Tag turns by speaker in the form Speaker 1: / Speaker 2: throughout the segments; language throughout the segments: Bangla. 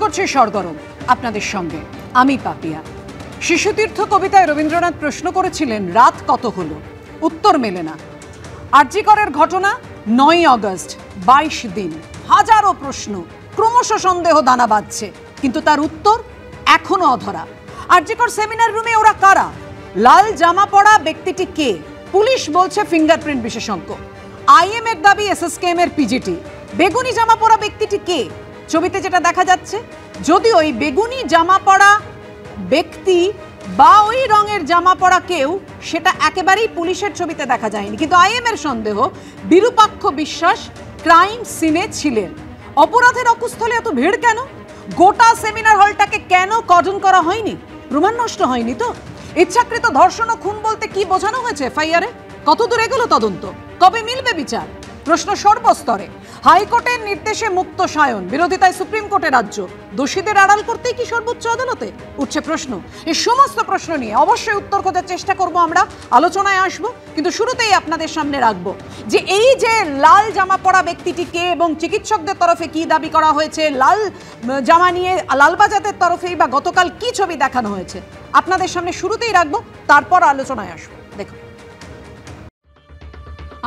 Speaker 1: করছে সরগরম আপনাদের সঙ্গে আমি পাপিয়া। শিশুতীর্থ কবিতায় রবীন্দ্রনাথ প্রশ্ন করেছিলেন রাত কত হলো, উত্তর মেলে না। আরজি করের ঘটনা 9ই আগস্ট, 22 দিন, হাজারো প্রশ্ন, ক্রমশ সন্দেহ দানা বাঁধছে, কিন্তু তার উত্তর এখনো অধরা। আরজি কর সেমিনার রুমে ওরা কারা? লাল জামা পরা ব্যক্তিটি কে? পুলিশ বলছে ফিঙ্গারপ্রিন্ট বিশেষজ্ঞ। আইএম এর দাবি এসএসকেএম এর পিজিটি। বেগুনি জামা পরা ব্যক্তিটি কে? ছবিতে যেটা দেখা যাচ্ছে, যদি ওই বেগুনি জামা পরা ব্যক্তি বা ওই রঙের জামা পরা কেউ, সেটা একেবারেই পুলিশের ছবিতে দেখা যায়নি, কিন্তু আইএম এর সন্দেহ বিরূপাক্ষ বিশ্বাস ক্রাইম সিনে ছিলেন। অপরাধের অকুস্থলে এত ভিড় কেন? গোটা সেমিনার হলটাকে কেন কর্ডন করা হয়নি? প্রমাণ নষ্ট হয়নি তো? ইচ্ছাকৃত ধর্ষণ ও খুন বলতে কি বোঝানো হয়েছে এফআইআরে? কত দূর এগোলো তদন্ত? কবে মিলবে বিচার? প্রশ্ন সর্বস্তরে। হাইকোর্টের নির্দেশে মুক্ত সায়ন, বিরোধিতায় সুপ্রিম কোর্টে রাজ্য। দোষীদের আড়াল করতেই কি সর্বোচ্চ আদালতে? উঠছে প্রশ্ন। এই সমস্ত প্রশ্ন নিয়ে অবশ্যই উত্তর খোঁজার চেষ্টা করব, আমরা আলোচনায় আসব, কিন্তু শুরুতেই আপনাদের সামনে রাখবো যে এই যে লাল জামা পরা ব্যক্তিটি কে এবং চিকিৎসকদের তরফে কি দাবি করা হয়েছে, লাল জামা নিয়ে লালবাজারের তরফেই বা গতকাল কি ছবি দেখানো হয়েছে, আপনাদের সামনে শুরুতেই রাখবো, তারপর আলোচনায় আসবো। দেখুন,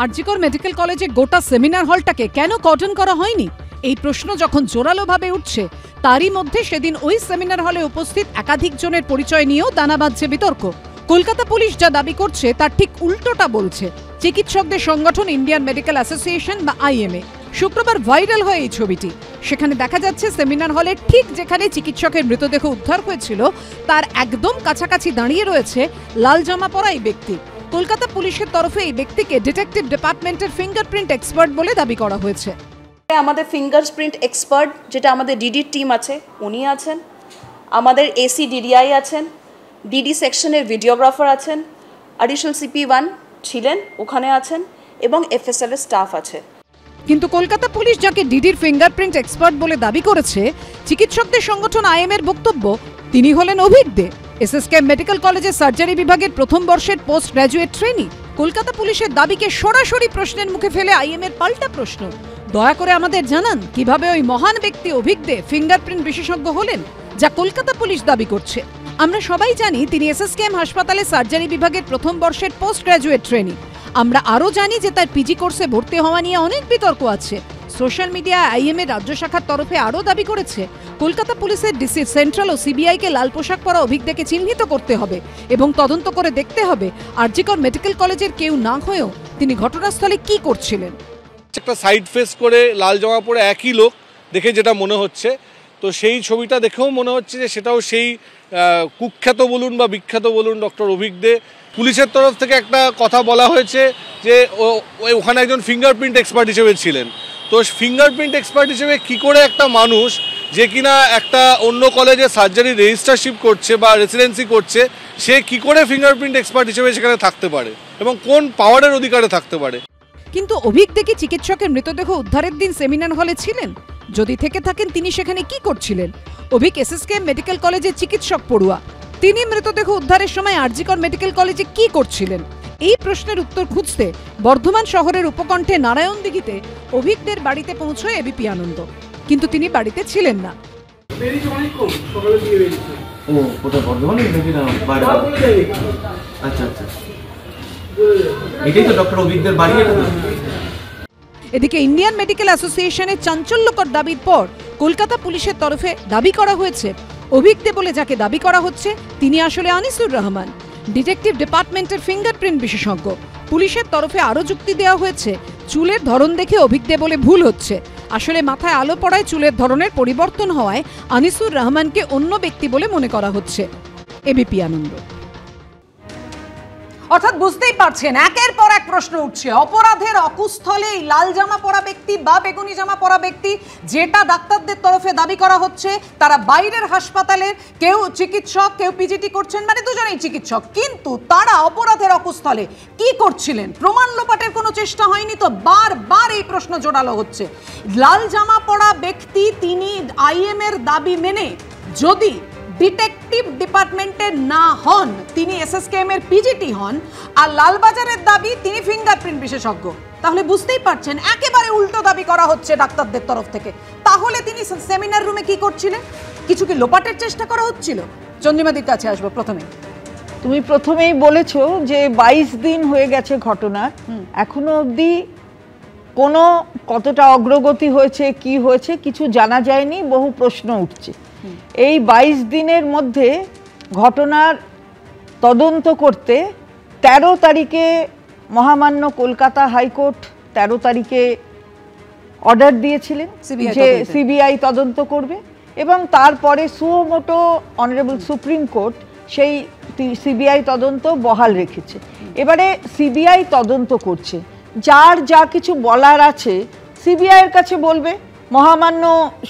Speaker 1: আরজি কর মেডিকেল কলেজে গোটা সেমিনার হলটাকে কেন কর্ডন করা হয়নি, এই প্রশ্ন যখন জোরালোভাবে উঠছে, তারই মধ্যে সেদিন ওই সেমিনার হলে উপস্থিত একাধিক জনের পরিচয় নিয়েও দানা বাঁধছে বিতর্ক। কলকাতা পুলিশ যা দাবি করছে তার ঠিক উল্টোটা বলছে চিকিৎসকদের সংগঠন ইন্ডিয়ান মেডিকেল অ্যাসোসিয়েশন বা আইএমএ। শুক্রবার ভাইরাল হয় এই ছবিটি। সেখানে দেখা যাচ্ছে সেমিনার হলে ঠিক যেখানে চিকিৎসকের মৃতদেহ উদ্ধার হয়েছিল তার একদম কাছাকাছি দাঁড়িয়ে রয়েছে লাল জামা পরা এই ব্যক্তি। কলকাতা পুলিশের তরফে এই ব্যক্তিকে ডিটেকটিভ ডিপার্টমেন্টের ফিঙ্গারপ্রিন্ট এক্সপার্ট বলে দাবি করা হয়েছে।
Speaker 2: আমাদের ফিঙ্গারপ্রিন্ট এক্সপার্ট যেটা আমাদের ডিডির টিম আছে উনি আছেন, আমাদের এসি ডিডিআই আছেন, ডিডি সেকশনের ভিডিওগ্রাফার আছেন, অ্যাডিশনাল সিপি1 ছিলেন ওখানে আছেন, এবং এফএসএল এর স্টাফ আছে।
Speaker 1: কিন্তু কলকাতা পুলিশ যাকে ডিডির ফিঙ্গারপ্রিন্ট এক্সপার্ট বলে দাবি করেছে, চিকিৎসকদের সংগঠন আইএম এর বক্তব্য তিনি হলেন অভিক দে, এসএসকেএম মেডিকেল কলেজের সার্জারি বিভাগের প্রথম বর্ষের পোস্ট গ্র্যাজুয়েট ট্রেনি। কলকাতা পুলিশের দাবিকে সরাসরি প্রশ্নের মুখে ফেলে আইএম এর পাল্টা প্রশ্ন। দয়া করে আমাদের জানান কিভাবে ওই মহান ব্যক্তি অভিক দে ফিঙ্গারপ্রিন্ট বিশেষজ্ঞ হলেন, যা কলকাতা পুলিশ দাবি করছে। আমরা সবাই জানি তিনি এসএসকেএম হাসপাতালে সার্জারি বিভাগের প্রথম বর্ষের পোস্ট গ্র্যাজুয়েট ট্রেনি। আমরা আরও জানি যে তার পিজি কোর্সে ভর্তি হওয়া নিয়ে অনেক বিতর্ক আছে। সোশ্যাল মিডিয়ায় আইএম এর রাজ্য শাখার তরফে আরও দাবি করেছে কলকাতা পুলিশের ডিসি সেন্ট্রাল ও সিবিআইকে লাল পোশাক পরা অভিজ্ঞকে চিহ্নিত করতে হবে এবং তদন্ত করে দেখতে হবে আরজি কর মেডিকেল কলেজের কেউ না হয়েও তিনি ঘটনাস্থলে কি করছিলেন।
Speaker 3: একটা সাইড ফেস করে লাল জামা পরে একই লোক দেখে যেটা মনে হচ্ছে, তো সেই ছবিটা দেখেও মনে হচ্ছে যে সেটাও সেই কুখ্যাত বলুন বা বিখ্যাত বলুন ডক্টর অভিক দে। পুলিশের তরফ থেকে একটা কথা বলা হয়েছে যে ওখানে একজন ফিঙ্গারপ্রিন্ট এক্সপার্ট হিসেবে ছিলেন। তো ফিঙ্গারপ্রিন্ট এক্সপার্ট হিসেবে কি করে একটা মানুষ যে কিনা একটা অন্য কলেজে সার্জারি রেজিস্টারশিপ করছে বা রেসিডেন্সি করছে, সে কি করে ফিঙ্গারপ্রিন্ট এক্সপার্ট হিসেবে সেখানে থাকতে পারে এবং কোন পাওয়ারের অধিকারে থাকতে পারে?
Speaker 1: কিন্তু অভিক দে কি চিকিৎসকের মৃতদেহ উদ্ধারের দিন সেমিনার হলে ছিলেন? যদি থেকে থাকেন তিনি সেখানে কি করছিলেন? অভিক এসএসকেএম মেডিকেল কলেজের চিকিৎসক পড়ুয়া, তিনি মৃতদেহ উদ্ধারের সময় আরজি কর মেডিকেল কলেজে কি করছিলেন? এই প্রশ্নের উত্তর খুঁজতে বর্ধমান শহরের উপকণ্ঠে নারায়ণদিঘিতে অভিকদের বাড়িতে পৌঁছয় এবিপি আনন্দ, কিন্তু তিনি বাড়িতে ছিলেন না। এদিকে ইন্ডিয়ান মেডিকেল অ্যাসোসিয়েশনের চাঞ্চল্যকর দাবির পর কলকাতা পুলিশের তরফে দাবি করা হয়েছে অভিক দে বলে যাকে দাবি করা হচ্ছে তিনি আসলে আনিসুর রহমান, ডিটেকটিভ ডিপার্টমেন্টের ফিঙ্গারপ্রিন্ট বিশেষজ্ঞ। পুলিশের তরফে আরও যুক্তি দেওয়া হয়েছে চুলের ধরন দেখে অভিক দে বলে ভুল হচ্ছে, আসলে মাথায় আলো পড়ায় চুলের ধরনের পরিবর্তন হওয়ায় আনিসুর রহমানকে অন্য ব্যক্তি বলে মনে করা হচ্ছে। এবিপি আনন্দ। অর্থাৎ বুঝতেই পারছেন একের পর এক প্রশ্ন উঠছে। অপরাধের অকুস্থলে লাল জামা পরা ব্যক্তি বা বেগুনি জামা পরা ব্যক্তি, যেটা ডাক্তারদের তরফে দাবি করা হচ্ছে তারা বাইরের হাসপাতালের, কেউ চিকিৎসক কেউ পিজিটি করছেন, মানে দুজনেই চিকিৎসক, কিন্তু তারা অপরাধের অকুস্থলে কি করছিলেন প্রমাণ লোপাটের কোনো চেষ্টা হয়নি তো? বারবার এই প্রশ্ন জোরালো হচ্ছে। লাল জামা পরা ব্যক্তি তিনি আইএম এর দাবি মেনে যদি ডিটেকটিভ ডিপার্টমেন্টের না হন, তিনি এসএসকেএম এর পিজিটি হন, আর লালবাজারের দাবি তিনি ফিঙ্গারপ্রিন্ট বিশেষজ্ঞ। তাহলে বুঝতেই পারছেন একেবারে উল্টো দাবি করা হচ্ছে ডাক্তারদের তরফ থেকে। তাহলে তিনি সেমিনার রুমে কি করছিলেন? কিছু কি লোপাটের চেষ্টা করা হচ্ছিল? চন্দ্রিমাদির কাছে আসবো প্রথমে।
Speaker 4: তুমি প্রথমেই বলেছো যে 22 দিন হয়ে গেছে ঘটনা, এখনো অবধি কোনো কতটা অগ্রগতি হয়েছে কি হয়েছে কিছু জানা যায়নি, বহু প্রশ্ন উঠছে। এই 22 দিনের মধ্যে ঘটনার তদন্ত করতে 13 তারিখে মহামান্য কলকাতা হাইকোর্ট 13 তারিখে অর্ডার দিয়েছিলেন যে সিবিআই তদন্ত করবে, এবং তারপরে সুমোটো অনারেবল সুপ্রিম কোর্ট সেই সিবিআই তদন্ত বহাল রেখেছে। এবারে সিবিআই তদন্ত করছে, যার যা কিছু বলার আছে সিবিআইয়ের কাছে বলবে, মহামান্য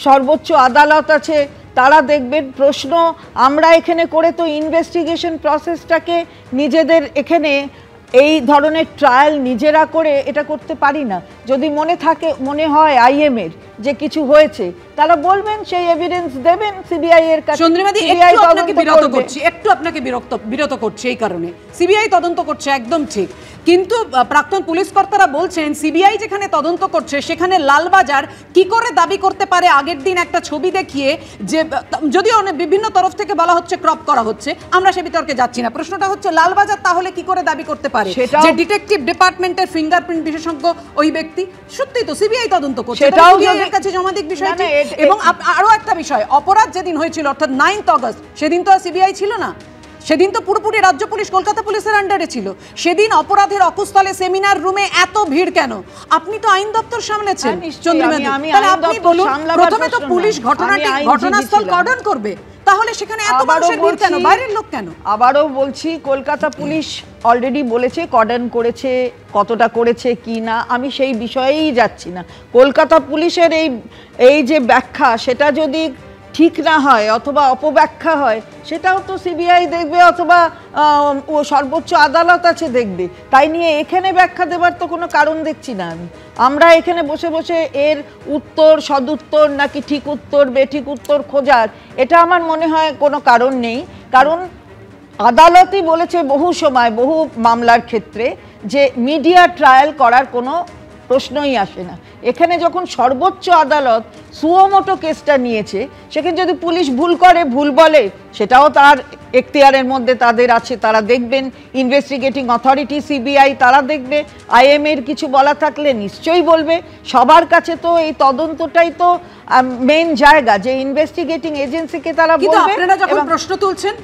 Speaker 4: সর্বোচ্চ আদালত আছে তারা দেখবেন। প্রশ্ন আমরা এখানে করে তো ইনভেস্টিগেশন প্রসেসটাকে নিজেদের এখানে এই ধরনের ট্রায়াল নিজেরা করে এটা করতে পারি না। যদি মনে হয় আইএমের যে কিছু হয়েছে তারা বলবেন, সেই এভিডেন্স দেবেন সিবিআই এর কাছে।
Speaker 1: চন্দ্রিমাদি একটু আপনাকে বিরত করছি এই কারণে, সিবিআই তদন্ত করছে একদম ঠিক, কিন্তু প্রাক্তন পুলিশ কর্তারা বলছেন সিবিআই যেখানে তদন্ত করছে সেখানে লালবাজার কি করে দাবি করতে পারে আগের দিন একটা ছবি দেখিয়ে, যে যদিও বিভিন্ন তরফ থেকে বলা হচ্ছে ক্রপ করা হচ্ছে, আমরা সে বিতর্কে যাচ্ছি না। প্রশ্নটা হচ্ছে লালবাজার তাহলে কি করে দাবি করতে পারে যে ডিটেকটিভ ডিপার্টমেন্টের ফিঙ্গারপ্রিন্ট বিশেষজ্ঞ ওই ব্যক্তি? সত্যি তো সিবিআই তদন্ত করছে, সেটাও সিবিআইয়ের কাছে জমাদিক বিষয়টি। এবং আরো একটা বিষয়, অপরাধ যেদিন হয়েছিল অর্থাৎ 9 আগস্ট, সেদিন তো আর সিবিআই ছিল না, সেদিন তো পুরোপুরি রাজ্য পুলিশ কলকাতা পুলিশের আন্ডারে ছিল। সেদিন অপরাধের অকুস্থলে সেমিনার রুমে এত ভিড় কেন? আপনি তো আইন দপ্তর সামলেছেন চন্দ্রিমাদি, তাহলে আপনি বলুন, প্রথমে তো পুলিশ ঘটনাস্থল কর্ডন করবে, তাহলে সেখানে এত মানুষের ভিড় কেন, বাইরের লোক কেন? আবারও বলছি, কলকাতা পুলিশ অলরেডি বলেছে কর্ডন করেছে, কতটা করেছে কি না আমি সেই বিষয়েই যাচ্ছি না। কলকাতা পুলিশের এই যে ব্যাখ্যা সেটা যদি ঠিক না হয় অথবা অপব্যাখ্যা হয় সেটাও তো সিবিআই দেখবে, অথবা ও সর্বোচ্চ আদালত আছে দেখবে। তাই নিয়ে এখানে ব্যাখ্যা দেবার তো কোনো কারণ দেখছি না আমি। আমরা এখানে বসে বসে এর উত্তর সদুত্তর নাকি ঠিক উত্তর বেঠিক উত্তর খোঁজার এটা আমার মনে হয় কোনো কারণ নেই। কারণ আদালতই বলেছে বহু সময় বহু মামলার ক্ষেত্রে যে মিডিয়া ট্রায়াল করার কোনো প্রশ্নই আসে না। এখানে যখন সর্বোচ্চ আদালত সুমোটো কেসটা নিয়েছে, সেখানে যদি পুলিশ ভুল করে, ভুল বলে, সেটাও তার এখতিয়ারের মধ্যে তাদের আছে, তারা দেখবেন। ইনভেস্টিগেটিং অথরিটি সিবিআই তারা দেখবে, আইএমের কিছু বলা থাকলে নিশ্চয়ই বলবে। সবার কাছে তো এই তদন্তটাই তো মেইন জায়গা, যে ইনভেস্টিগেটিং এজেন্সিকে তারা বলবে। আপনারা যখন প্রশ্ন তুলছেন,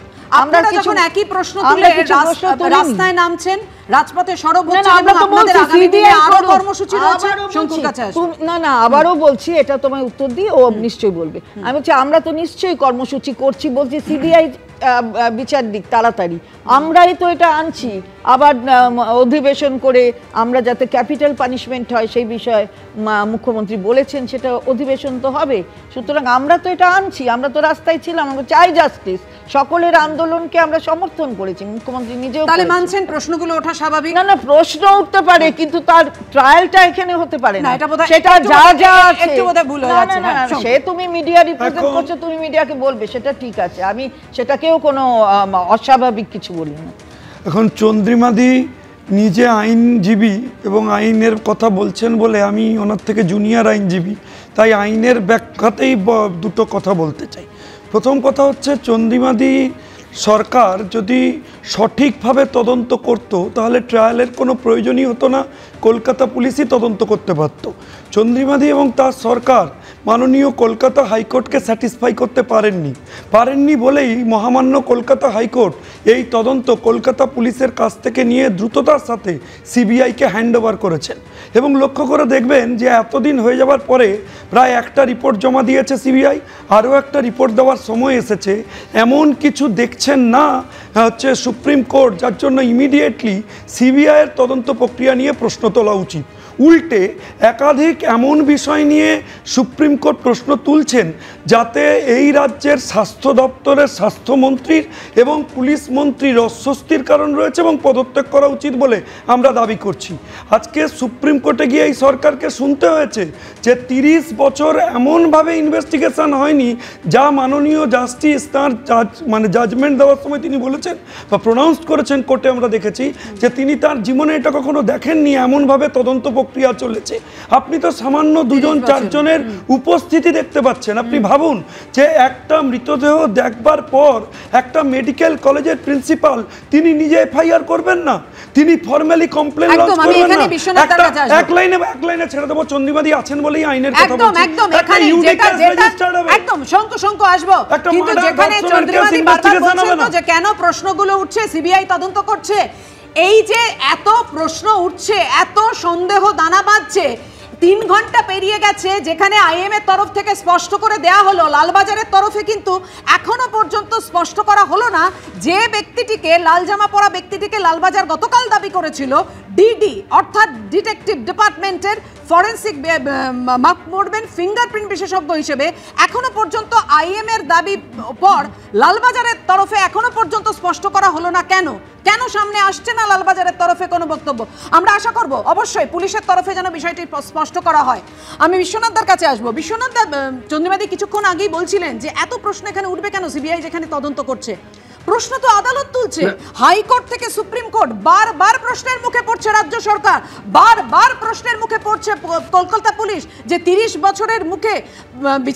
Speaker 1: আপনারা যখন একই প্রশ্ন তুলে রাস্তায় নামছেন, রাজপথে সরব হচ্ছেন, আপনাদের আগামী দিনে আরো কর্মসূচি রয়েছে, শঙ্কুর কাছে আসুন। না আবারও বলছি, এটা তোমায় উত্তর দিয়ে ও নিশ্চয়ই বলবে। আমি বলছি আমরা তো নিশ্চয়ই কর্মসূচি করছি, বলছি সিবিআই বিচার দিক তাড়াতাড়ি, আমরাই তো এটা আনছি। আবার অধিবেশন করে আমরা যাতে ক্যাপিটাল পানিশমেন্ট হয় সেই বিষয়ে মুখ্যমন্ত্রী বলেছেন, সেটা অধিবেশন তো হবে। সুতরাং আমরা তো এটা আনছি, আমরা তো রাস্তায় ছিলাম, আমরা চাই জাস্টিস। সকলের আন্দোলনকে আমরা সমর্থন করেছি, মুখ্যমন্ত্রী নিজেও। তাহলে মানছেন প্রশ্নগুলো ওঠা স্বাভাবিক? না প্রশ্ন উঠতে পারে, কিন্তু তার ট্রায়ালটা এখানে হতে পারে না। সেটা যা আছে একটু বোধহয় ভুল হয়ে যাচ্ছে। সে তুমি মিডিয়া রিপ্রেজেন্ট করছো, তুমি মিডিয়াকে বলবে, সেটা ঠিক আছে, আমি সেটাকেও কোনো অস্বাভাবিক কিছু বলি না।
Speaker 5: এখন চন্দ্রিমাদি নিজে আইনজীবী এবং আইনের কথা বলছেন বলে আমি ওনার থেকে জুনিয়র আইনজীবী, তাই আইনের ব্যাখ্যাতেই দুটো কথা বলতে চাই। প্রথম কথা হচ্ছে, চন্দ্রিমাদি সরকার যদি সঠিকভাবে তদন্ত করত তাহলে ট্রায়ালের কোনো প্রয়োজনই হতো না, কলকাতা পুলিশই তদন্ত করতে পারত। চন্দ্রিমাদি এবং তার সরকার মাননীয় কলকাতা হাইকোর্টকে স্যাটিসফাই করতে পারেননি বলেই মহামান্য কলকাতা হাইকোর্ট এই তদন্ত কলকাতা পুলিশের কাছ থেকে নিয়ে দ্রুততার সাথে সিবিআইকে হ্যান্ডওভার করেছেন। এবং লক্ষ্য করে দেখবেন যে এতদিন হয়ে যাওয়ার পরে প্রায় একটা রিপোর্ট জমা দিয়েছে সিবিআই, আরও একটা রিপোর্ট দেওয়ার সময় এসেছে। এমন কিছু দেখছেন না হচ্ছে সুপ্রিম কোর্ট, যার জন্য ইমিডিয়েটলি সিবিআইয়ের তদন্ত প্রক্রিয়া নিয়ে প্রশ্ন তোলা উচিত। উল্টে একাধিক এমন বিষয় নিয়ে সুপ্রিম কোর্ট প্রশ্ন তুলছেন যাতে এই রাজ্যের স্বাস্থ্য দপ্তরের স্বাস্থ্যমন্ত্রীর এবং পুলিশ মন্ত্রীর অস্বস্তির কারণ রয়েছে এবং পদত্যাগ করা উচিত বলে আমরা দাবি করছি। আজকে সুপ্রিম কোর্টে গিয়ে এই সরকারকে শুনতে হয়েছে যে 30 বছর এমনভাবে ইনভেস্টিগেশন হয়নি, যা মাননীয় জাস্টিস তাঁর জাজমেন্ট দেওয়ার সময় তিনি বলেছেন বা প্রোনাউন্স করেছেন কোর্টে, আমরা দেখেছি যে তিনি তার জীবনে এটা কখনো দেখেননি, এমনভাবে তদন্ত প্রক্রিয়া চলেছে, আপনি তো সামান্য দুজন চারজনের উপস্থিতি দেখতে পাচ্ছেন। আপনি ভাবুন যে একটা মৃতদেহ দেখবার পর একটা মেডিকেল কলেজের প্রিন্সিপাল তিনি নিজে এফআইআর করবেন না, তিনি ফর্মালি কমপ্লেন লঞ্চ করবেন না। এক লাইনে ছেড়ে দেবো, চন্দ্রিমাদি আছেন বলেই আইনের কথা বলছি।
Speaker 1: একদম শঙ্কু আসবো, কিন্তু যেখানে চন্দ্রিমাদি বারবার বলছেন তো যে কেন প্রশ্নগুলো উঠছে, সিবিআই তদন্ত করছে, এই যে এত প্রশ্ন উঠছে, এত সন্দেহ দানা বাঁধছে, 3 ঘন্টা পেরিয়ে গেছে, যেখানে আইএম এর তরফ থেকে স্পষ্ট করে দেয়া হলো, লালবাজারের তরফে কিন্তু এখনো পর্যন্ত স্পষ্ট করা হলো না যে ব্যক্তিটিকে, লাল জামা পরা ব্যক্তিটিকে লালবাজার গতকাল দাবি করেছিল ডিডি অর্থাৎ ডিটেকটিভ ডিপার্টমেন্টের ফরেন্সিক করবেন ফিঙ্গারপ্রিন্ট বিশেষজ্ঞ হিসেবে, এখনো পর্যন্ত আইএম এর দাবি পর লালবাজারের তরফে এখনো পর্যন্ত স্পষ্ট করা হলো না। কেন সামনে আসছে না লালবাজারের তরফে কোনো বক্তব্য? আমরা আশা করব অবশ্যই পুলিশের তরফে যেন বিষয়টি স্পষ্ট করা হয়। আমি বিশ্বনাথদার কাছে আসবো। বিশ্বনাথদা, চন্দ্রিমাদি কিছুক্ষণ আগেই বলছিলেন যে এত প্রশ্ন এখানে উঠবে কেন, সিবিআই যেখানে তদন্ত করছে। প্রশ্ন তো আদালত তুলছে, হাইকোর্ট থেকে সুপ্রিম কোর্ট, বারবার প্রশ্নের মুখে পড়ছে রাজ্য সরকার, বারবার প্রশ্নের মুখে পড়ছে কলকাতা পুলিশ, যে 30 বছরের মুখে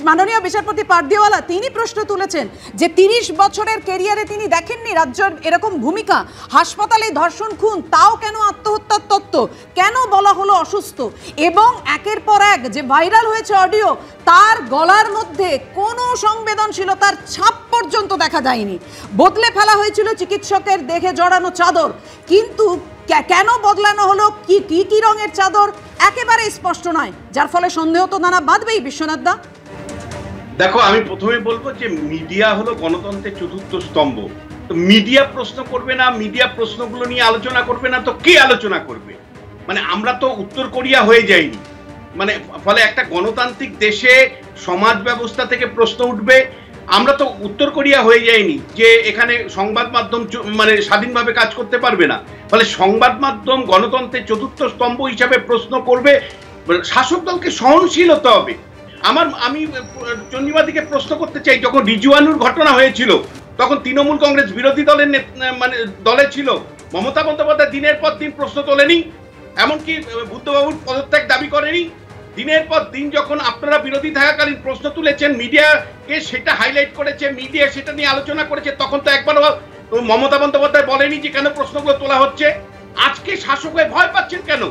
Speaker 1: মাননীয় বিচারপতি পারদিওয়ালা তিনি প্রশ্ন তুলেছেন যে 30 বছরের ক্যারিয়ারে তিনি দেখেননি রাজ্যের এরকম ভূমিকা, হাসপাতালে ধর্ষণ খুন, তাও কেন আত্মহত্যার তত্ত্ব, কেন বলা হলো অসুস্থ, এবং একের পর এক যে ভাইরাল হয়েছে অডিও, তার গলার মধ্যে কোনো সংবেদনশীলতার ছাপ পর্যন্ত দেখা যায়নি। বদলে ফেলা হয়েছিল চিকিৎসকের দেখে জড়ানো চাদর, কিন্তু কেন বদলানো হলো, কি রঙের চাদর একেবারে স্পষ্ট নয়, যার ফলে সন্দেহ তো নানা বাঁধবেই। বিশ্বনাথ দা,
Speaker 6: দেখো, আমি প্রথমে বলবো যে মিডিয়া হলো গণতন্ত্রের চতুর্থ স্তম্ভ। তো মিডিয়া প্রশ্ন করবে না, মিডিয়া প্রশ্নগুলো নিয়ে আলোচনা করবে না, তো কে আলোচনা করবে? মানে আমরা তো উত্তর কোরিয়া হয়ে যাইনি, মানে ফলে একটা গণতান্ত্রিক দেশে সমাজ ব্যবস্থা থেকে প্রশ্ন উঠবে। আমরা তো উত্তর কোরিয়া হয়ে যাইনি যে এখানে সংবাদ মাধ্যম মানে স্বাধীনভাবে কাজ করতে পারবে না। ফলে সংবাদ মাধ্যম গণতন্ত্রের চতুর্থ স্তম্ভ হিসাবে প্রশ্ন করবে, শাসক দলকে সহনশীল হতে হবে। আমি চন্দ্রিমাদিকে প্রশ্ন করতে চাই, যখন রিজওয়ানুর ঘটনা হয়েছিল তখন তৃণমূল কংগ্রেস বিরোধী দলের মানে দলে ছিল, মমতা বন্দ্যোপাধ্যায় দিনের পর দিন প্রশ্ন তোলেনি, এমনকি বুদ্ধবাবুর পদত্যাগ দাবি করেনি। দিনের পর দিন যখন আপনারা বিরোধী থাকাকালীন প্রশ্ন তুলেছেন, মিডিয়াকে সেটা হাইলাইট করেছে, মিডিয়া সেটা নিয়ে আলোচনা করেছে, তখন তো একবারও মমতা বন্দ্যোপাধ্যায় বলেনি যে কেন প্রশ্নগুলো তোলা হচ্ছে। আজকে শাসক হয়ে ভয় পাচ্ছেন কেন?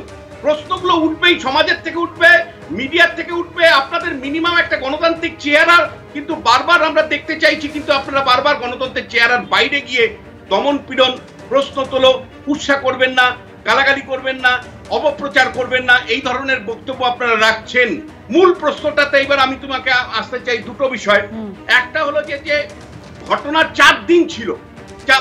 Speaker 6: প্রশ্নগুলো উঠবেই, সমাজের থেকে উঠবে, মিডিয়ার থেকে উঠবে। আপনাদের মিনিমাম একটা গণতান্ত্রিক চেহারা কিন্তু বারবার আমরা দেখতে চাইছি, কিন্তু আপনারা বারবার গণতন্ত্রের চেহারার বাইরে গিয়ে দমন পীড়ন, প্রশ্ন তোলো, উৎসাহ করবেন না, গালাগালি করবেন না, অপপ্রচার করবেন না, এই ধরনের বক্তব্য আপনারা রাখছেন। মূল প্রশ্নটাতে এবার আমি তোমাকে আসতে চাই দুটো বিষয়। একটা হলো যে ঘটনার 4 দিন ছিল,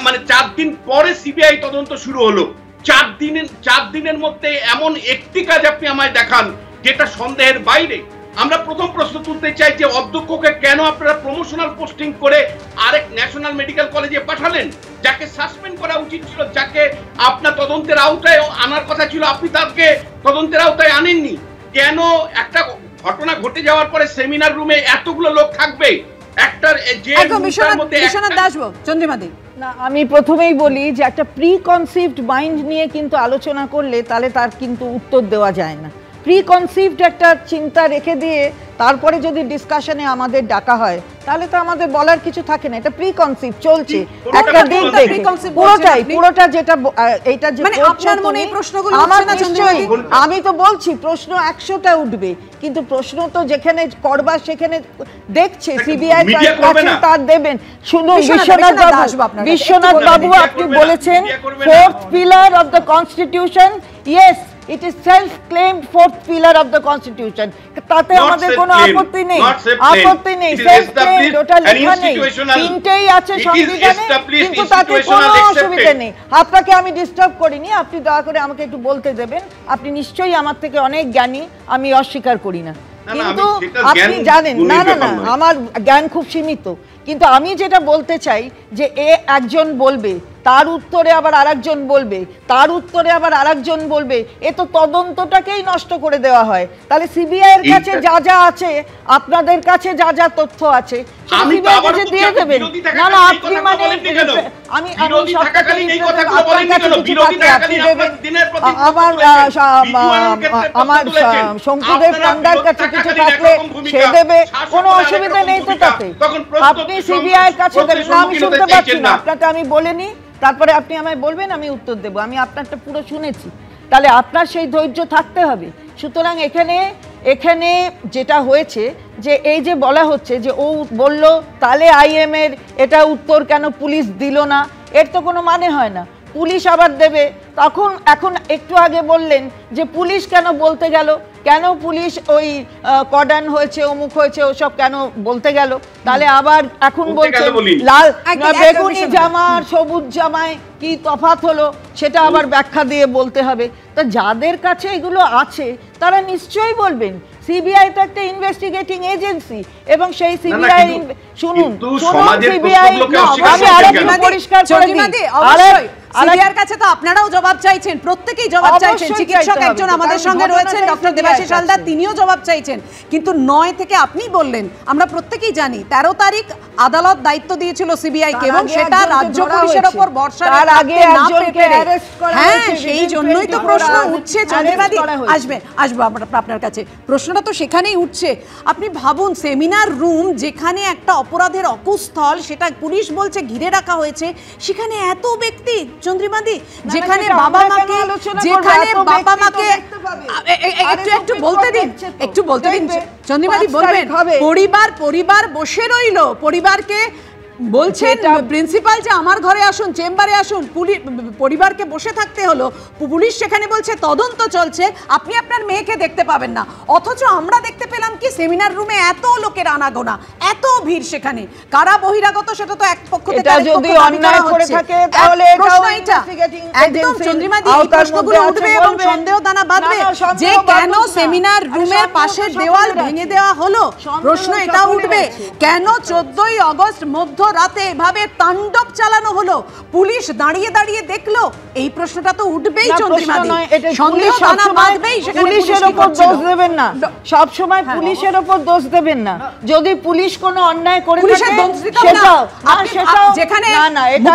Speaker 6: মানে 4 দিন পরে সিবিআই তদন্ত শুরু হলো। 4 দিনের মধ্যে এমন একটি কাজ আপনি আমায় দেখান যেটা সন্দেহের বাইরে। আমরা প্রথম প্রশ্ন তুলতে চাই যে অধ্যক্ষকে কেন আপনারা প্রমোশনাল পোস্টিং করে আরেক ন্যাশনাল মেডিকেল কলেজে পাঠালেন, যাকে সাসপেন্ড করা উচিত ছিল, যাকে আপনার তদন্তের আওতায় আনার কথা ছিল, আপনি তাকে তদন্তের আওতায় আনেননি কেন? একটা ঘটনা ঘটে যাওয়ার পরে সেমিনার রুমে এতগুলো লোক থাকবে, একটা যে
Speaker 1: চন্দ্রিমাদি
Speaker 4: না, আমি প্রথমেই বলি যে একটা প্রি কনসিভড মাইন্ড নিয়ে কিন্তু আলোচনা করলে তাহলে তার কিন্তু উত্তর দেওয়া যায় না। প্রি কনসিভড একটা চিন্তা রেখে দিয়ে তারপরে যদি ডিসকাশনে আমাদের ডাকা হয় তাহলে তো আমাদের বলার কিছু থাকে না। এটা প্রি কনসিভ চলছে একটা দিক দেখে, পুরোটা যেটা এইটা যে
Speaker 1: আপনার মনে এই প্রশ্নগুলো
Speaker 4: আমার আমি তো বলছি প্রশ্ন 100টা উঠবে, কিন্তু প্রশ্ন তো যেখানে করবার সেখানে দেখছে সিবিআই কাছে তার দেবেন। শুনুন বিশ্বনাথ বাবু আপনি বলেছেন 4th pillar of the constitution, yes it is self-claimed 4th pillar of the constitution, তাতে আমাদের কোনো আপত্তি নেই, self-claimed ওটা লেখা নেই, তিনটেই আছে সংবিধানে, কিন্তু তাতে কোনো অসুবিধা নেই। আপনাকে আমি ডিস্টার্ব করিনি, আপনি দয়া করে আমাকে একটু বলতে দেবেন। আপনি নিশ্চয়ই আমার থেকে অনেক জ্ঞানী, আমি অস্বীকার করি না, কিন্তু আপনি জানেন না আমার জ্ঞান খুব সীমিত। কিন্তু আমি যেটা বলতে চাই যে একজন বলবে তার উত্তরে আবার আরেকজন বলবে, তার উত্তরে আবার আরেকজন বলবে, এ তো তদন্তটাকেই নষ্ট করে দেওয়া হয়। তাহলে সিবিআই এর কাছে যা যা আছে, আপনাদের কাছে যা যা তথ্য আছে সিবিআই কাছে দিয়ে দেবেন। না না, আপনি মানে আমি আমার শঙ্কুদেব পান্ডার কাছে কিছু থাকলে সে দেবে, কোনো অসুবিধা নেই তো তাতে। আপনি সিবিআই এর কাছে দেবেন না, আমি শুনতে পাচ্ছি না, আপনাকে আমি বলিনি, তারপরে আপনি আমায় বলবেন, আমি উত্তর দেবো। আমি আপনারটা পুরো শুনেছি, তাহলে আপনার সেই ধৈর্য থাকতে হবে। সুতরাং এখানে যেটা হয়েছে যে এই যে বলা হচ্ছে যে ও বলল তাহলে আইএম এর এটা উত্তর কেন পুলিশ দিল না, এর তো কোনো মানে হয় না। পুলিশ আবার দেবে, তখন এখন একটু আগে বললেন যে পুলিশ কেন বলতে গেল, কেন পুলিশ ওই কর্ডন হয়েছে, অমুক হয়েছে, ওসব কেন বলতে গেল। তাহলে আবার এখন বলছে লাল বেগুনি জামা আর সবুজ জামায় কি তফাৎ হলো সেটা আবার ব্যাখ্যা দিয়ে বলতে হবে। তা যাদের কাছে এগুলো আছে তারা নিশ্চয়ই বলবেন। সিবিআই তো একটা ইনভেস্টিগেটিং এজেন্সি, এবং সেই সিবিআই শুনুন সিবিআই আমি আরেকটু পরিষ্কার করে দিই,
Speaker 1: সিবিআইয়ের কাছে তো আপনারাও জবাব চাইছেন, প্রত্যেকেই জবাব চাইছেন। চিকিৎসক একজন আমাদের সঙ্গে রয়েছেন, ডক্টর দেবাশিস হালদার, তিনিও জবাব চাইছেন। কিন্তু 9 থেকে আপনি বললেন, আমরা প্রত্যেকেই জানি 13 তারিখ আদালত দায়িত্ব দিয়েছিল সিবিআই কে, এবং সেটা রাজ্য পুলিশের উপর ভরসা রাখতে না পেরে, হ্যাঁ সেই জন্যই তো প্রশ্ন উঠছে। চন্দ্রিমাদি আসবো আপনার কাছে, প্রশ্নটা তো সেখানেই উঠছে। আপনি ভাবুন, সেমিনার রুম যেখানে একটা অপরাধের অকুস্থল, সেটা পুলিশ বলছে ঘিরে রাখা হয়েছে, সেখানে এত ব্যক্তি চন্দ্রিমাদি, যেখানে বাবা মাকে একটু বলতে দিন চন্দ্রিমাদি, বলবেন পরিবার বসে রইল, পরিবারকে বলছেন প্রিন্সিপাল যে আমার ঘরে আসুন, চেম্বারে আসুন, পরিবারকে বসে থাকতে হলো, পুলিশ সেখানে বলছে তদন্ত চলছে, আপনি আপনার মেয়েকে দেখতে পাবেন না। অথচ আমরা দেখতে পেলাম কি সেমিনার রুমে এত লোকের আনাগোনা, এত ভিড়, সেখানে কারা বহিরাগত সেটা তো এক পক্ষ থেকে
Speaker 4: যদি অন্যায় করে থাকে তাহলে
Speaker 1: একদম চন্দ্রিমাদি এই প্রশ্নগুলো উঠবে এবং সন্দেহ দানা বাঁধবে যে কেন সেমিনার রুমের পাশের দেওয়াল ভেঙে দেওয়া হলো। প্রশ্ন এটা উঠবে, কেন 14ই আগস্ট মধ্যরাতে এভাবে তাণ্ডব চালানো হলো, পুলিশ দাঁড়িয়ে দাঁড়িয়ে দেখলো, এই প্রশ্নটা তো উঠবেই চন্দ্রিমাদি। সন্দেহ দানা বাঁধবেই,
Speaker 4: পুলিশের উপর দোষ দেবেন না, সব সময় পুলিশের উপর দোষ দেবেন না। যদি পুলিশ কোনো অন্যায় করে থাকে
Speaker 1: যেখানে
Speaker 4: না এটা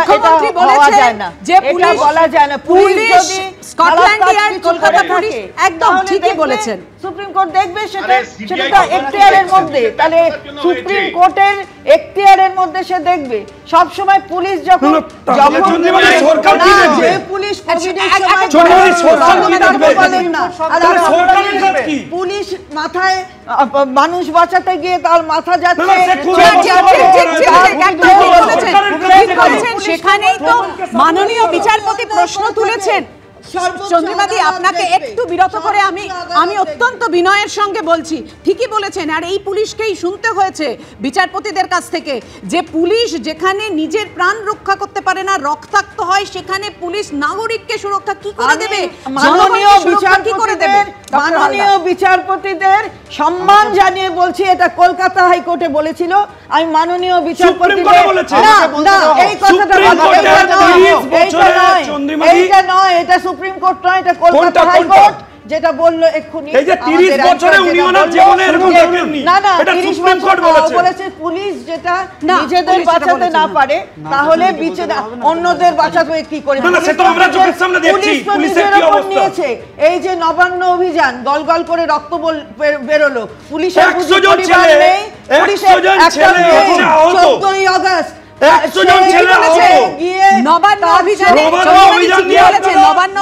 Speaker 4: বলা যায় না, যে পুলিশ বলা যায় না, পুলিশ যদি
Speaker 1: স্কটল্যান্ড ইয়ার্ড, কলকাতা পুলিশ, একদম ঠিকই বলেছেন,
Speaker 4: সুপ্রিম কোর্ট দেখবে সেটা তো এখতিয়ারের মধ্যে, তাহলে সুপ্রিম কোর্টের এখতিয়ারের মধ্যে সে দেখবে। সব সময় পুলিশ যখন পুলিশ মাথায় মানুষ বাঁচাতে গিয়ে তার মাথা যাচ্ছে,
Speaker 1: সেখানেই তো মাননীয় বিচারপতি প্রশ্ন তুলেছেন। চন্দ্রিমাদি, আপনাকে একটু বিরত করে আমি অত্যন্ত বিনয়ের সঙ্গে বলছি, ঠিকই বলেছেন। আর এই পুলিশকেই শুনতে হয়েছে বিচারপতিদের কাছ থেকে যে পুলিশ যেখানে নিজের প্রাণ রক্ষা করতে পারে না, রক্তাক্ত হয়, সেখানে পুলিশ নাগরিককে সুরক্ষা কি করে দেবে,
Speaker 4: মাননীয় বিচারপতিদের সম্মান জানিয়ে বলছি, এটা কলকাতা হাইকোর্টে বলেছিল। আমি মাননীয় বিচারপতিদের এই কথাটা এইটা নয়, এটা সুপ্রিম কোর্ট নয়, এটা কলকাতা হাইকোর্ট যেটা বললো এক্ষুনি।
Speaker 5: এই যে 30 বছরে উনি ওনার জীবনে এরকম দেখেননি,
Speaker 4: না এটা সুপ্রিম কোর্ট বলেছে পুলিশ যেটা নিজেদের বাঁচাতে না পারে তাহলে অন্যদের বাঁচাবে কি করে।
Speaker 5: না সেটা আমরা চোখের সামনে দেখছি পুলিশের কি অবস্থা নিয়েছে।
Speaker 4: এই যে নবান্ন অভিযান, গলগল করে রক্ত বেরোলো, পুলিশের
Speaker 5: 100 জন ছেলে,
Speaker 4: পুলিশের 14ই আগস্ট
Speaker 1: নবান্ন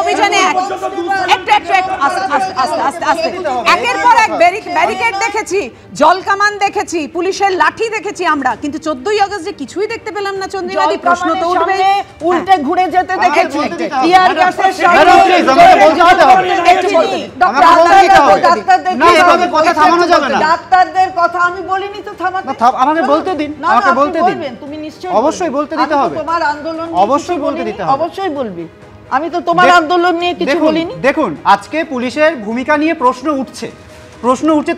Speaker 1: অভিযানে একের পর এক ব্যারিকেড দেখেছি, জল কামান দেখেছি, পুলিশের লাঠি দেখেছি আমরা, কিন্তু 14ই আগস্ট যে কিছুই দেখতে পেলাম না। চন্দ্রিমাদি, প্রশ্ন তো উঠবে,
Speaker 4: উল্টে ঘুরে যেতে দেখেছি, ডাক্তারদের কথা আমি বলিনি তো,
Speaker 7: আমাকে বলতে দিন, আমাকে বলতে দিন,
Speaker 4: তুমি নিশ্চয়ই
Speaker 7: অবশ্যই বলতে দিতে হবে,
Speaker 4: তোমার আন্দোলন
Speaker 7: অবশ্যই বলতে দিতে হবে,
Speaker 4: অবশ্যই বলবি, আমি তো তোমার আন্দোলন নিয়ে কিছু বলিনি।
Speaker 7: দেখুন, আজকে পুলিশের ভূমিকা নিয়ে প্রশ্ন উঠছে,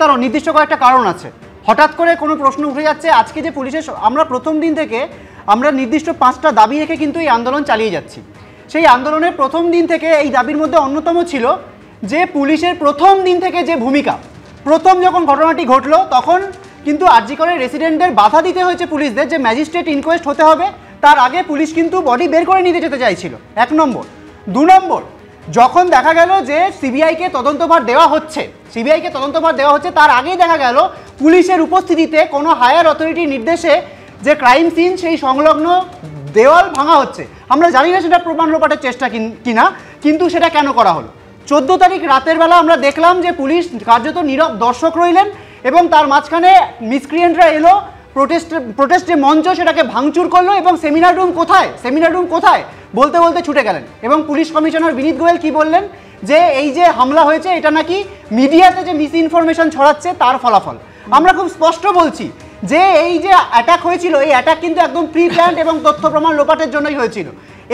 Speaker 7: তার নির্দিষ্ট কয়েকটা কারণ আছে। হঠাৎ করে কোনো প্রশ্ন উঠে যাচ্ছে। আজকে যে পুলিশের, আমরা প্রথম দিন থেকে আমরা নির্দিষ্ট 5টা দাবি রেখে কিন্তু এই আন্দোলন চালিয়ে যাচ্ছি। সেই আন্দোলনের প্রথম দিন থেকে এই দাবির মধ্যে অন্যতম ছিল যে পুলিশের প্রথম দিন থেকে যে ভূমিকা, প্রথম যখন ঘটনাটি ঘটলো তখন কিন্তু আরজি করের রেসিডেন্টদের বাধা দিতে হয়েছে পুলিশদের, যে ম্যাজিস্ট্রেট ইনকোয়েস্ট হতে হবে, তার আগে পুলিশ কিন্তু বডি বের করে নিতে যেতে চাইছিল, 1 নম্বর। 2 নম্বর, যখন দেখা গেল যে সিবিআইকে তদন্তভার দেওয়া হচ্ছে, তার আগেই দেখা গেল পুলিশের উপস্থিতিতে কোনো হায়ার অথরিটির নির্দেশে যে ক্রাইম সিন সেই সংলগ্ন দেওয়াল ভাঙা হচ্ছে। আমরা জানি না সেটা প্রমাণ লোপাটের চেষ্টা কিনা, কিন্তু সেটা কেন করা হলো? 14 তারিখ রাতের বেলা আমরা দেখলাম যে পুলিশ কার্যত নীরব দর্শক রইলেন এবং তার মাঝখানে মিসক্রিয়েন্টরা এলো, প্রোটেস্টের মঞ্চ সেটাকে ভাঙচুর করলো এবং সেমিনার রুম কোথায় বলতে বলতে ছুটে গেলেন। এবং পুলিশ কমিশনার বিনীত গোয়েল কি বললেন, যে এই যে হামলা হয়েছে এটা নাকি মিডিয়াতে যে মিস ইনফরমেশন ছড়াচ্ছে তার ফলাফল। আমরা খুব স্পষ্ট বলছি যে এই যে অ্যাটাক হয়েছিল, এই অ্যাটাক কিন্তু একদম প্রি প্ল্যান্ড এবং তথ্য প্রমাণ লোপাটের জন্যই হয়েছিল।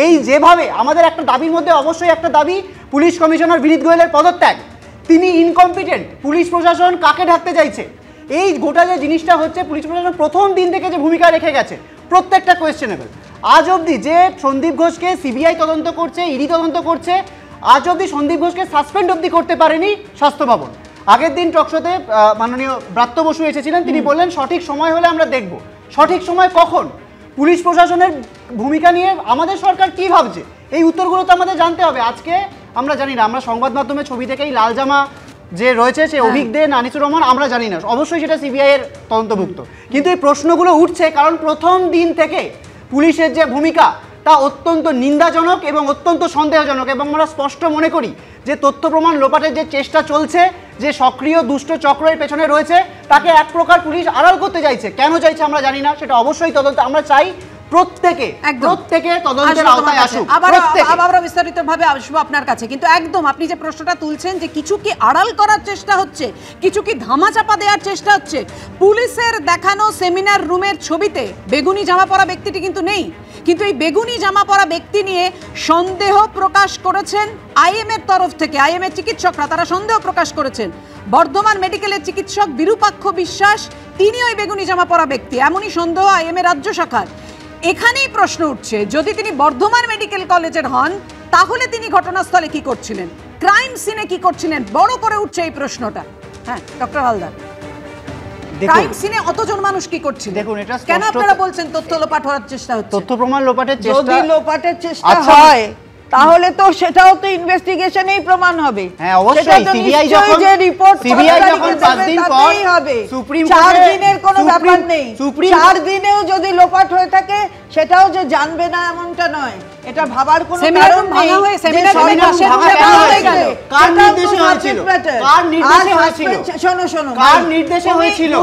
Speaker 7: এই যেভাবে আমাদের একটা দাবির মধ্যে অবশ্যই একটা দাবি পুলিশ কমিশনার বিনীত গোয়েলের পদত্যাগ, তিনি ইনকম্পিটেন্ট, পুলিশ প্রশাসন কাকে ঢাকতে চাইছে, এই গোটা যে জিনিসটা হচ্ছে পুলিশ প্রশাসন প্রথম দিন থেকে যে ভূমিকা রেখে গেছে প্রত্যেকটা কোয়েশ্চেনেবল। আজ অবধি যে সন্দীপ ঘোষকে সিবিআই তদন্ত করছে, ইডি তদন্ত করছে, আজ অবধি সন্দীপ ঘোষকে সাসপেন্ড অবধি করতে পারেনি স্বাস্থ্য ভবন। আগের দিন টকশোতে মাননীয় ব্রাত্য বসু এসেছিলেন, তিনি বললেন সঠিক সময় হলে আমরা দেখব। সঠিক সময় কখন? পুলিশ প্রশাসনের ভূমিকা নিয়ে আমাদের সরকার কি ভাবছে, এই উত্তরগুলো তো আমাদের জানতে হবে। আজকে আমরা জানি না, আমরা সংবাদ মাধ্যমে ছবি থেকেই লাল জামা যে রয়েছে সে অভিক দে, আনিসুর রহমান, আমরা জানি না, অবশ্যই সেটা সিবিআই এর তদন্তভুক্ত, কিন্তু এই প্রশ্নগুলো উঠছে কারণ প্রথম দিন থেকে পুলিশের যে ভূমিকা তা অত্যন্ত নিন্দাজনক এবং অত্যন্ত সন্দেহজনক। এবং আমরা স্পষ্ট মনে করি যে তথ্য প্রমাণ লোপাটের যে চেষ্টা চলছে, যে সক্রিয় দুষ্ট চক্রের পেছনে রয়েছে, তাকে এক প্রকার পুলিশ আড়াল করতে চাইছে। কেন চাইছে আমরা জানি না, সেটা অবশ্যই তদন্ত। আমরা চাই প্রত্যেকে তদন্তের আওতায় আসুক।
Speaker 1: আবার বিস্তারিতভাবে আসবো আপনার কাছে, কিন্তু একদম আপনি যে প্রশ্নটা তুলছেন যে কিছু কি আড়াল করার চেষ্টা হচ্ছে, কিছু কি ধামাচাপা দেওয়ার চেষ্টা হচ্ছে, পুলিশের দেখানো সেমিনার রুমের ছবিতে বেগুনি জামা পরা ব্যক্তিটি কিন্তু নেই, কিন্তু এই বেগুনি জামা পরা ব্যক্তি নিয়ে সন্দেহ প্রকাশ করেছেন আইএম এর তরফ থেকে, আইএম এর চিকিৎসকরা তারা সন্দেহ প্রকাশ করেছেন। বর্ধমান মেডিকেলের চিকিৎসক বিরূপাক্ষ বিশ্বাস তিনি ওই বেগুনি জামা পরা ব্যক্তি, এমনই সন্দেহ আইএম এর রাজ্য শাখার। এখানেই প্রশ্ন উঠছে, যদি তিনি বর্ধমান মেডিকেল কলেজের হন তাহলে তিনি ঘটনাস্থলে কি করছিলেন, ক্রাইম সিনে কি করছিলেন, বড় করে উঠছে এই প্রশ্নটা। হ্যাঁ ডক্টর হালদার, ক্রাইম সিনে অতজন মানুষ কি করছিল? দেখুন, এটা কেন আপনারা বলছেন তথ্য লোপাট হওয়ার চেষ্টা হচ্ছে?
Speaker 4: তথ্য প্রমাণ লোপাটের চেষ্টা, যদি লোপাটের চেষ্টা হয় তাহলে তো সেটাও তো ইনভেস্টিগেশনেই প্রমাণ হবে।
Speaker 7: হ্যাঁ অবশ্যই, সিবিআই যখন 5 দিন পর সুপ্রিম কোর্টে
Speaker 4: 4 দিনের কোনো ব্যাপার নেই, 4 দিনেও যদি লোপাট হয়ে থাকে সেটাও যে জানবে না এমনটা নয়, এটা ভাবার কোনো কারণ নেই।
Speaker 7: কার নির্দেশে হয়েছিল?
Speaker 4: শোনো
Speaker 7: কার নির্দেশে হয়েছিল?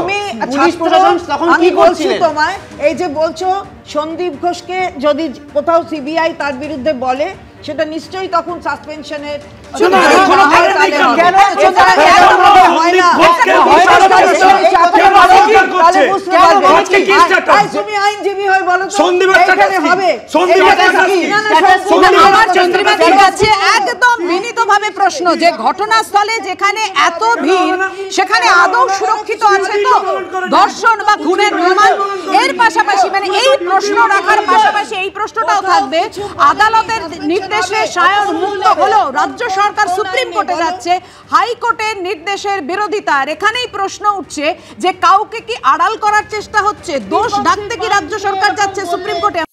Speaker 7: পুলিশ প্রশাসন তখন কি করছিল?
Speaker 4: তোমায় এই যে বলছো সন্দীপ ঘোষকে যদি কোথাও সিবিআই তার বিরুদ্ধে বলে, সেটা নিশ্চয়ই তখন সাসপেনশনের তুমি আইনজীবী হয়ে বলো
Speaker 1: একদম বিনীতভাবে প্রশ্ন, যে ঘটনাস্থলে যেখানে এত ভিড় সেখানে আদৌ সুরক্ষিত আছে তো ধর্ষণ বা খুনের প্রমাণ? এর পাশাপাশি মানে এই প্রশ্ন রাখার পাশাপাশি এই প্রশ্নটাও থাকবে, আদালতের নির্দেশে সায়ন মুক্ত হলো, রাজ্য সরকার সুপ্রিম কোর্টে যাচ্ছে, হাইকোর্টের নির্দেশের বিরোধিতার। এখানেই প্রশ্ন উঠছে যে কাউকে কি আড়াল করার চেষ্টা হচ্ছে, দোষ ঢাকতে কি রাজ্য সরকার যাচ্ছে সুপ্রিম কোর্টে?